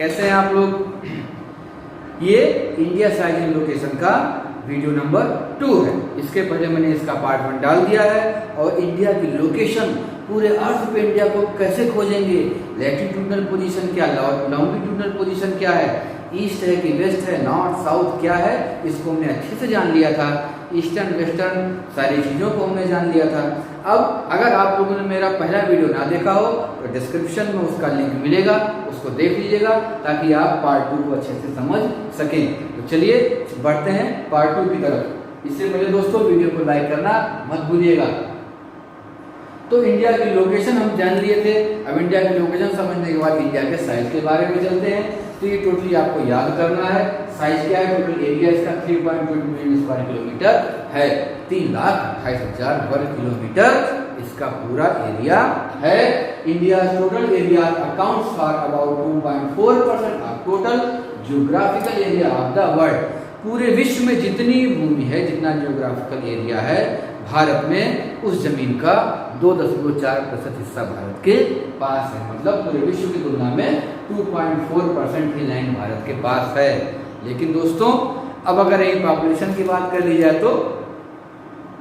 कैसे हैं आप लोग? ये इंडिया साइज इन लोकेशन का वीडियो नंबर 2 है। इसके पहले मैंने इसका पार्ट 1 डाल दिया है और इंडिया की लोकेशन पूरे अर्थ पे इंडिया को कैसे खोजेंगे, लैटिट्यूडनल पोजीशन क्या, लॉन्गिट्यूडनल पोजीशन क्या है, ईस्ट है कि वेस्ट है, नॉर्थ साउथ क्या है, इसको हमने अच्छे से जान लिया था। ईस्टर्न वेस्टर्न सारी चीज़ों को हमने जान लिया था। अब अगर आप लोगों ने मेरा पहला वीडियो ना देखा हो तो डिस्क्रिप्शन में उसका लिंक मिलेगा, उसको देख लीजिएगा ताकि आप पार्ट 2 को अच्छे से समझ सकें। तो चलिए बढ़ते हैं पार्ट 2 की तरफ। इससे पहले दोस्तों वीडियो को लाइक करना मत भूलिएगा। तो इंडिया की लोकेशन हम जान लिए थे। अब इंडिया की लोकेशन समझने के बाद इंडिया के साइज के बारे में चलते हैं। तो ये टोटली आपको याद करना है। साइज क्या है? टोटल एरिया इसका 3.2 मिलियन स्क्वायर किलोमीटर है। 3,28,000 वर्ग किलोमीटर इसका पूरा एरिया है। India total area accounts for about 2.4% of total geographical area of the world. पूरे विश्व में जितनी भूमि है, जितना ज्योग्राफिकल एरिया है भारत में, उस जमीन का 2.4% हिस्सा भारत के पास है। मतलब पूरे विश्व की तुलना में 2.4% ही लैंड भारत के पास है। लेकिन दोस्तों अब अगर यही पॉपुलेशन की बात कर ली जाए तो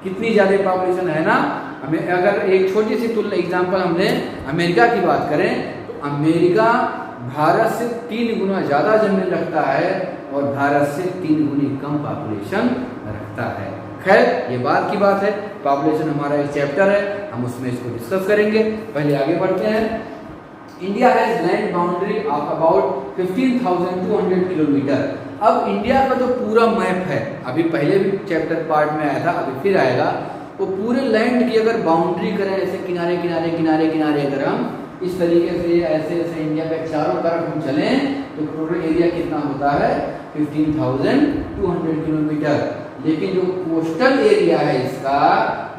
कितनी ज्यादा पॉपुलेशन है ना। हमें अगर एक छोटी सी तुलना एग्जांपल हमने अमेरिका की बात करें तो अमेरिका भारत से 3 गुना ज्यादा जमीन रखता है और भारत से 3 गुनी कम पॉपुलेशन रखता है। खैर ये बात की बात है, पॉपुलेशन हमारा एक चैप्टर है, हम उसमें इसको डिस्कस करेंगे। पहले आगे बढ़ते हैं। India has land boundary of about 15,200 kilometre. अब इंडिया का जो पूरा मैप है, अभी पहले भी चैप्टर पार्ट में आया था, अभी फिर आएगा, वो पूरे लैंड की अगर बाउंड्री करें, ऐसे किनारे किनारे किनारे किनारे अगर हम इस तरीके से ऐसे ऐसे इंडिया के चारों तरफ हम चलें तो टोटल एरिया कितना होता है? 15,200 किलोमीटर। लेकिन जो कोस्टल एरिया है इसका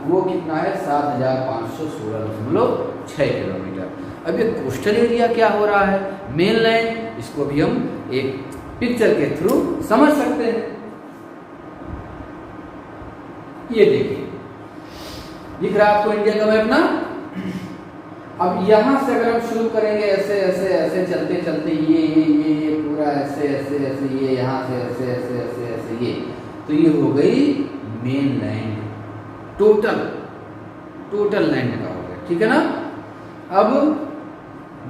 वो कितना है? 7,516.6 किलोमीटर। अब ये कोस्टल एरिया क्या हो रहा है? मेन लैंड, इसको भी हम एक पिक्चर के थ्रू समझ सकते हैं। ये देखिए दिख रहा है आपको इंडिया का मैप ना। अब यहां से अगर हम शुरू करेंगे ऐसे ऐसे ऐसे चलते चलते ये पूरा ऐसे ऐसे ऐसे ये यहाँ से ऐसे ऐसे ऐसे ऐसे ये, तो ये हो गई मेन लैंड, टोटल लैंड का हो गया, ठीक है ना। अब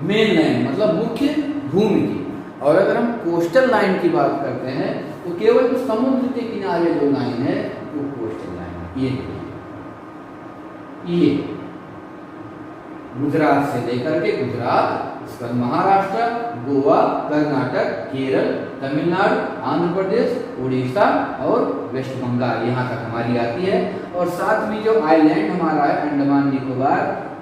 मेन लैंड मतलब मुख्य भूमि की। और अगर हम कोस्टल लाइन की बात करते हैं तो केवल जो समुद्र के किनारे जो लाइन है वो कोस्टल लाइन। ये गुजरात से लेकर के गुजरात, उसके बाद महाराष्ट्र, गोवा, कर्नाटक, केरल, तमिलनाडु, आंध्र प्रदेश, उड़ीसा और वेस्ट बंगाल, यहाँ तक हमारी आती है। और साथ में जो आइलैंड हमारा है अंडमान निकोबार,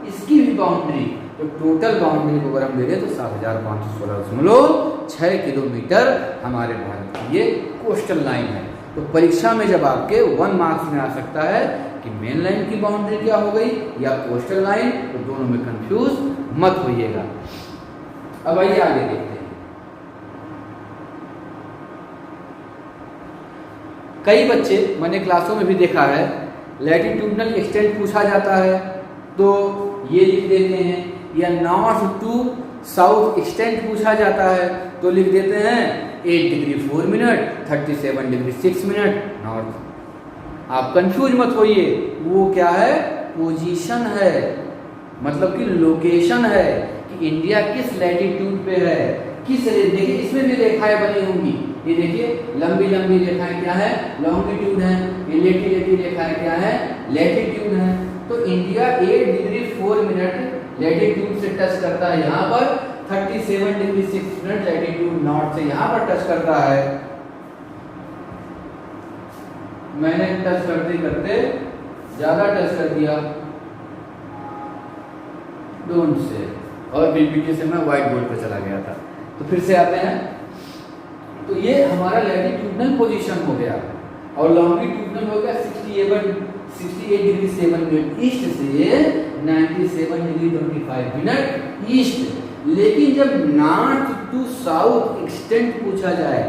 इसकी भी बाउंड्री, तो टोटल बाउंड्री को अगर हम देखें तो 7,516.6 किलोमीटर हमारे भारत की ये कोस्टल लाइन है। तो परीक्षा में जब आपके 1 मार्क्स में आ सकता है कि मेन लाइन की बाउंड्री क्या हो गई या कोस्टल लाइन, तो दोनों में कंफ्यूज मत होइएगा। अब आइए आगे देखते हैं। कई बच्चे, मैंने क्लासों में भी देखा है, लैटिट्यूडनल एक्सटेंट पूछा जाता है तो ये लिख देते हैं, या नॉर्थ टू साउथ एक्सटेंट पूछा जाता है तो लिख देते हैं 8 degree 4 minute, 37 degree 6 minute north. आप कंफ्यूज मत होइए, वो क्या है? पोजीशन है, मतलब कि लोकेशन है कि इंडिया किस लैटिट्यूड पे है, किस। देखिए इसमें भी रेखाएं बनी होंगी, ये देखिए लंबी लंबी रेखाएं क्या है? लॉन्गिट्यूड है। ये लेटी लेटी रेखाएं क्या है? लैटिट्यूड है। तो इंडिया 8 डिग्री 4 मिनट लैटिट्यूड से टच करता है यहाँ पर, 37 डिग्री 6 मिनट लैटिट्यूड नॉर्थ से यहाँ पर टच करता है। मैंने टच करते करते ज्यादा टच कर दिया, डोंट से, और पीपीटी से मैं व्हाइट बोर्ड पर चला गया था। तो फिर से आते हैं, तो ये हमारा लैटिट्यूडनल पोजीशन हो गया और लॉन्गिट्यूडनल हो गया 68 डिग्री 7 मिनट ईस्ट से 97 डिग्री 25 मिनट ईस्ट। लेकिन जब नॉर्थ टू साउथ एक्सटेंट पूछा जाए,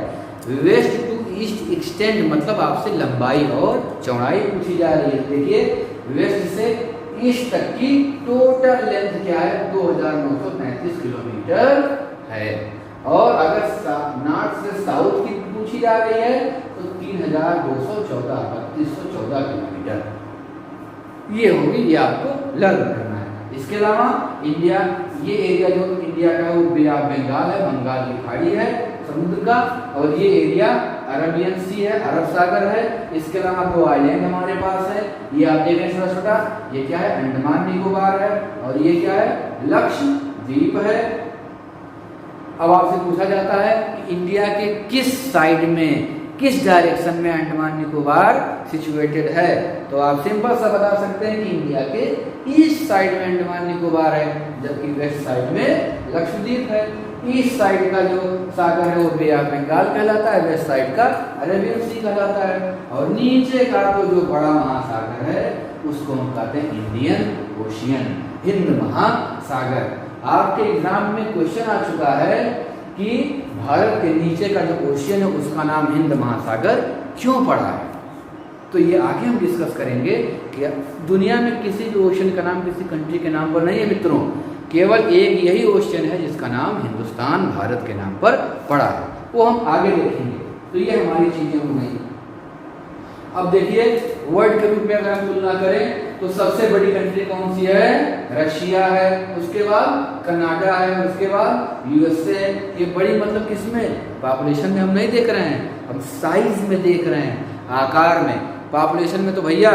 वेस्ट टू ईस्ट एक्सटेंड, मतलब आपसे लंबाई और चौड़ाई पूछी जा रही है। देखिए वेस्ट से ईस्ट तक की टोटल लेंथ क्या है? 2,935 किलोमीटर है। और अगर नॉर्थ से साउथ की पूछी जा रही है तो 3214 किलोमीटर ये होगी, ये आपको लर्न करना है। इसके अलावा इंडिया, ये एरिया जो इंडिया का है वो बे ऑफ बंगाल है, बंगाल की खाड़ी है समुद्र का, और ये एरिया अरबियन सी है, अरब सागर है। इसके अलावा दो आइलैंड हमारे पास है, ये आप देख रहे हैं छोटा छोटा, ये क्या है अंडमान निकोबार है, और ये क्या है लक्षद्वीप है। अब आपसे पूछा जाता है कि इंडिया के किस साइड में, किस डायरेक्शन में अंडमान निकोबार सिचुएटेड है, तो आप सिंपल सा बता सकते हैं कि इंडिया के ईस्ट साइड में अंडमान निकोबार है, जबकि वेस्ट साइड में लक्षद्वीप है। ईस्ट साइड का जो सागर है वो बे ऑफ बंगाल कहलाता है, वेस्ट साइड का अरेबियन सी कहलाता है, और नीचे का तो जो बड़ा महासागर है उसको हम कहते हैं इंडियन ओशियन, हिंद महासागर। आपके एग्जाम में क्वेश्चन आ चुका है कि भारत के नीचे का जो ओशियन है उसका नाम हिंद महासागर क्यों पड़ा है, तो ये आगे हम डिस्कस करेंगे कि दुनिया में किसी भी ओशियन का नाम किसी कंट्री के नाम पर नहीं है मित्रों, केवल एक यही ओशियन है जिसका नाम हिंदुस्तान भारत के नाम पर पड़ा है, वो हम आगे देखेंगे। तो ये हमारी चीजें हो गई। अब देखिए वर्ल्ड के रूप में अगर हम तुलना करें तो सबसे बड़ी कंट्री कौन सी है, रशिया है, उसके बाद कनाडा है, उसके बाद यूएसए। ये बड़ी मतलब किसमें, पॉपुलेशन में हम नहीं देख रहे हैं, हम साइज में देख रहे हैं, आकार में। पॉपुलेशन में तो भैया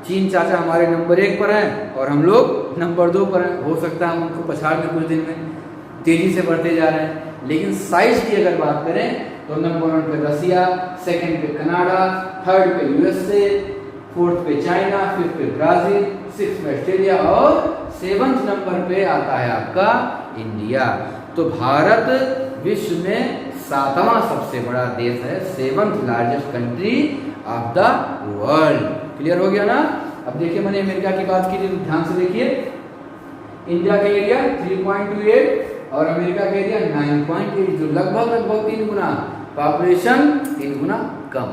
चीन चाचा हमारे नंबर 1 पर हैं और हम लोग नंबर 2 पर हैं, हो सकता है हम उनको पछाड़ में कुछ दिन में, तेजी से बढ़ते जा रहे हैं। लेकिन साइज की अगर बात करें तो नंबर 1 पे रसिया, सेकंड पे कनाडा, थर्ड पे यूएसए, फोर्थ पे चाइना, फिफ्थ पे ब्राजील, सिक्स्थ पे ऑस्ट्रेलिया और 7वें नंबर पे आता है आपका इंडिया। तो भारत विश्व में 7वां सबसे बड़ा देश है, 7th largest country of the world. Clear हो गया ना। अब देखिए मैंने अमेरिका की बात की थी, ध्यान से देखिए, इंडिया का एरिया 3.28 और अमेरिका का एरिया 9.8, जो लगभग 3 गुना, पॉपुलेशन 3 गुना कम।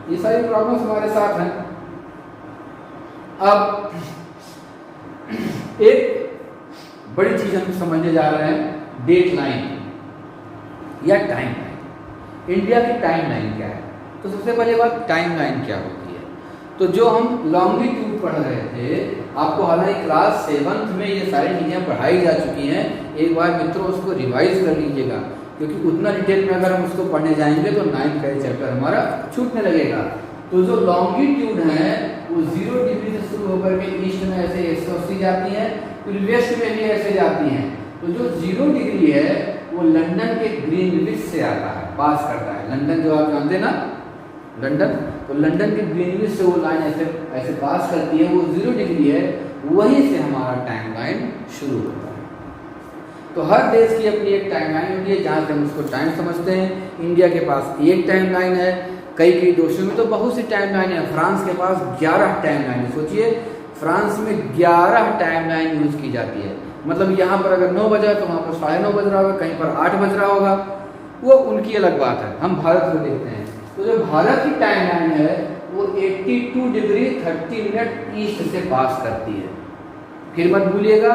ये सारी प्रॉब्लम्स हमारे साथ हैं। अब एक बड़ी चीज हम समझने जा रहे हैं, डेट लाइन या टाइम लाइन। इंडिया की टाइम लाइन क्या है, तो सबसे पहले बात टाइम लाइन क्या होती है। तो जो हम लॉन्गिट्यूड पढ़ रहे थे, आपको हालांकि क्लास 7th में ये सारी चीज़ें पढ़ाई जा चुकी हैं, एक बार मित्रों उसको रिवाइज कर लीजिएगा, क्योंकि उतना डिटेल में अगर हम उसको पढ़ने जाएंगे तो 9th का चैप्टर हमारा छूटने लगेगा। तो जो लॉन्गिट्यूड है वो 0 डिग्री से शुरू होकर के ईस्ट में ऐसे 180 जाती हैं, फिर वेस्ट में भी ऐसे जाती हैं। तो जो 0 डिग्री है वो लंदन के ग्रीनविच से आता है, पास करता है। लंदन जो आप जानते हैं ना, लंदन, तो लंदन के ग्रीनविच से वो लाइन ऐसे पास करती है, वो 0 डिग्री है, वहीं से हमारा टाइम लाइन शुरू होता है। तो हर देश की अपनी एक टाइम लाइन होती है जहाँ से हम उसको टाइम समझते हैं। इंडिया के पास एक टाइम लाइन है, कई देशों में तो बहुत सी टाइम लाइन है। फ्रांस के पास 11 टाइम लाइन है। सोचिए फ्रांस में 11 टाइम लाइन यूज की जाती है। मतलब यहाँ पर अगर 9 बजा तो वहाँ पर 9:30 बज रहा होगा, कहीं पर 8 बज रहा होगा, वो उनकी अलग बात है। हम भारत में देखते हैं तो जो भारत की टाइम लाइन है वो 82 डिग्री 30 मिनट ईस्ट से पास करती है। फिर मत भूलिएगा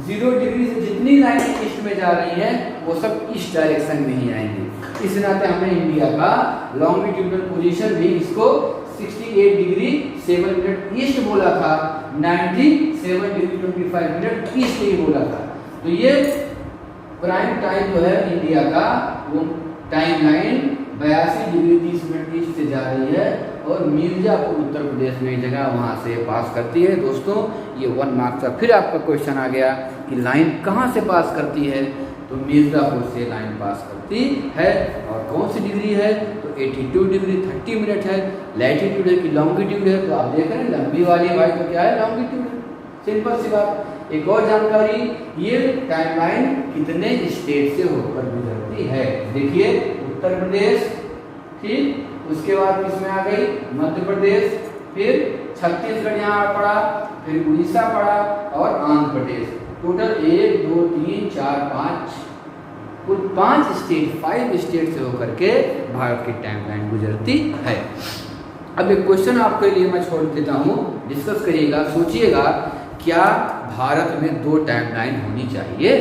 0 डिग्री से जितनी लाइनें ईस्ट में जा रही हैं वो सब ईस्ट डायरेक्शन में ही आएंगी। इस नाते हमने इंडिया का लॉन्गिट्यूडनल पोजीशन भी इसको 68 डिग्री 7 मिनट ईस्ट बोला था, 97 डिग्री 25 मिनट ईस्ट ही बोला था। तो ये प्राइम टाइम जो है इंडिया का, वो time line 82 degree 30 minute east से जा रही है और मिर्जापुर उत्तर प्रदेश में जगह वहाँ से पास करती है। दोस्तों ये 1 मार्क्स का फिर आपका क्वेश्चन आ गया कि लाइन कहाँ से पास करती है, तो मिर्जापुर से लाइन पास करती है। और कौन सी डिग्री है, तो 82 डिग्री 30 मिनट है। लैटिट्यूड है कि लॉन्गिट्यूड है, तो आप देख रहे हैं लंबी वाली भाई तो क्या है, लॉन्गिट्यूड है। सिंपल सी बात। एक और जानकारी, ये टाइमलाइन कितने स्टेट से होकर गुजरती है। देखिए उत्तर प्रदेश, ठीक, उसके बाद किसमें आ गई, मध्य प्रदेश, फिर छत्तीसगढ़ यहाँ पड़ा, फिर उड़ीसा पड़ा और आंध्र प्रदेश। टोटल 1 2 3 4 5 कुल 5 स्टेट, 5 स्टेट से होकर के भारत की टाइमलाइन गुजरती है। अब एक क्वेश्चन आपके लिए मैं छोड़ देता हूँ, डिस्कस करिएगा, सोचिएगा, क्या भारत में 2 टाइमलाइन होनी चाहिए?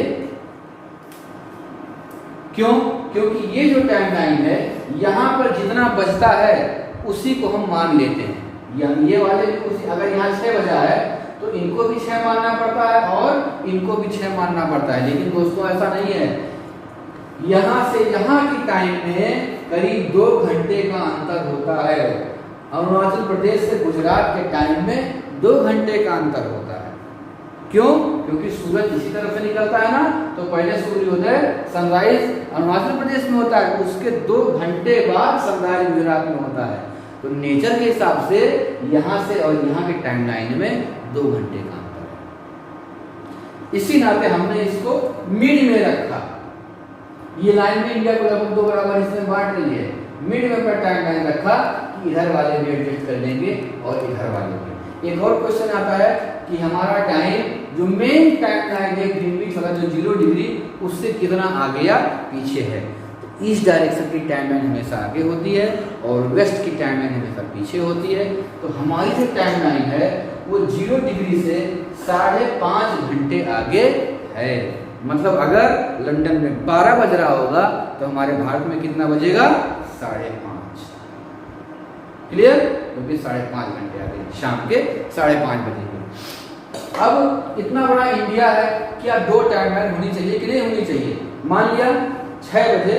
क्यों? क्योंकि ये जो टाइम लाइन है यहाँ पर जितना बजता है उसी को हम मान लेते हैं। ये वाले भी उसी, अगर यहाँ 6 बजा है तो इनको भी 6 मानना पड़ता है और इनको भी 6 मानना पड़ता है। लेकिन दोस्तों ऐसा नहीं है, यहाँ से यहाँ की टाइम में करीब 2 घंटे का अंतर होता है। अरुणाचल प्रदेश से गुजरात के टाइम में 2 घंटे का अंतर होता है। क्यों? क्योंकि सूरज इसी तरफ से निकलता है ना, तो पहले सूर्योदय सनराइज अरुणाचल प्रदेश में होता है, उसके 2 घंटे बाद सनराइज गुजरात में होता है। तो नेचर के हिसाब से यहाँ से और यहाँ के टाइम लाइन में 2 घंटे का अंतर है। इसी नाते हमने इसको मिड में रखा। ये लाइन में इंडिया को लगभग 2 बराबर हिस्से में बांट रही है। मिड में अपना टाइम लाइन रखा कि इधर वाले भी एडजस्ट कर लेंगे और इधर वाले भी। एक और क्वेश्चन आता है कि हमारा टाइम जो मेन टाइम लाइन है ग्रीनविच वाला जो 0 डिग्री उससे कितना आगे या पीछे है। तो इस डायरेक्शन की टाइम लाइन हमेशा आगे होती है और वेस्ट की टाइम लाइन हमेशा पीछे होती है। तो हमारी जो टाइम लाइन है वो 0 डिग्री से 5.5 घंटे आगे है। मतलब अगर लंदन में 12 बज रहा होगा तो हमारे भारत में कितना बजेगा? 5:30। क्लियर? क्योंकि 5.5 घंटे आगे, शाम के 5:30 बजे। अब इतना बड़ा इंडिया है, क्या 2 टाइम लाइन होनी चाहिए कि नहीं होनी चाहिए? मान लिया 6 बजे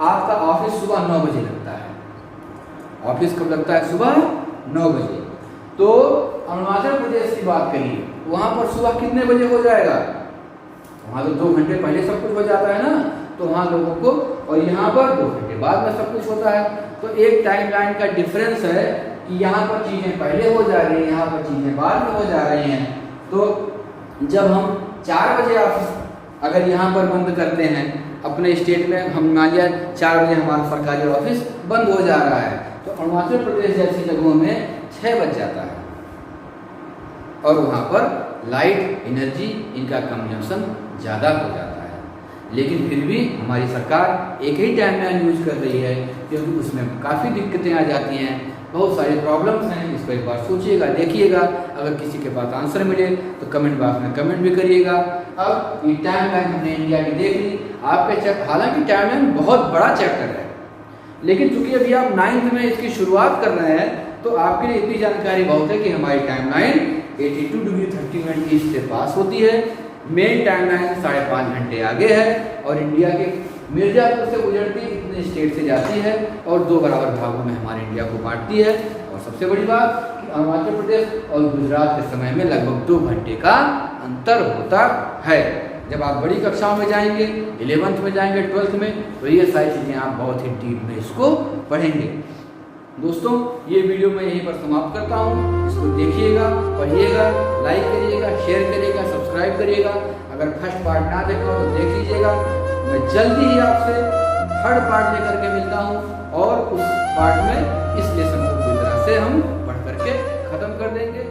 आपका ऑफिस सुबह 9 बजे लगता है। ऑफिस कब लगता है? सुबह 9 बजे। तो अरुणाचल प्रदेश की बात करिए, वहां पर सुबह कितने बजे हो जाएगा? वहां तो 2 घंटे पहले सब कुछ हो जाता है ना, तो वहां लोगों को, और यहाँ पर 2 घंटे बाद में सब कुछ होता है। तो एक टाइम लाइन का डिफरेंस है कि यहाँ पर चीजें पहले हो जा रही हैं, यहाँ पर चीजें बाद में हो जा रही हैं। तो जब हम 4 बजे ऑफिस अगर यहाँ पर बंद करते हैं अपने स्टेट में, हम मान लिया 4 बजे हमारा सरकारी ऑफिस बंद हो जा रहा है, तो अरुणाचल प्रदेश जैसी जगहों में 6 बज जाता है और वहाँ पर लाइट एनर्जी इनका कंजम्पशन ज़्यादा हो जाता है। लेकिन फिर भी हमारी सरकार एक ही टाइम लाइन यूज कर रही है, क्योंकि उसमें काफ़ी दिक्कतें आ जाती हैं, बहुत सारे प्रॉब्लम्स हैं। इस पर एक बार सोचिएगा, देखिएगा। अगर किसी के पास आंसर मिले तो कमेंट बॉक्स में कमेंट भी करिएगा। अब ये टाइम लाइन हमने इंडिया की देख ली। आपके हालांकि टाइम लाइन बहुत बड़ा चैप्टर है, लेकिन चूंकि अभी आप 9th में इसकी शुरुआत कर रहे हैं तो आपके लिए इतनी जानकारी बहुत है कि हमारी time line 82 degree 30 minute east से पास होती है। मेन टाइम लाइन 5.5 घंटे आगे है और इंडिया के मिर्जापुर से गुजरती इतने स्टेट से जाती है और 2 बराबर भागों में हमारे इंडिया को बांटती है। और सबसे बड़ी बात कि अरुणाचल प्रदेश और गुजरात के समय में लगभग 2 घंटे का अंतर होता है। जब आप बड़ी कक्षाओं में जाएंगे, 11th में जाएंगे, 12th में, तो ये सारी चीज़ें आप बहुत ही डीप में इसको पढ़ेंगे। दोस्तों, ये वीडियो मैं यहीं पर समाप्त करता हूँ। इसको देखिएगा, पढ़िएगा, लाइक करिएगा, शेयर करिएगा, सब्सक्राइब करिएगा। अगर फर्स्ट पार्ट ना देखा हो तो देख लीजिएगा। मैं जल्दी ही आपसे थर्ड पार्ट लेकर के मिलता हूँ और उस पार्ट में इस लेसन को पूरी तरह से हम पढ़ करके खत्म कर देंगे।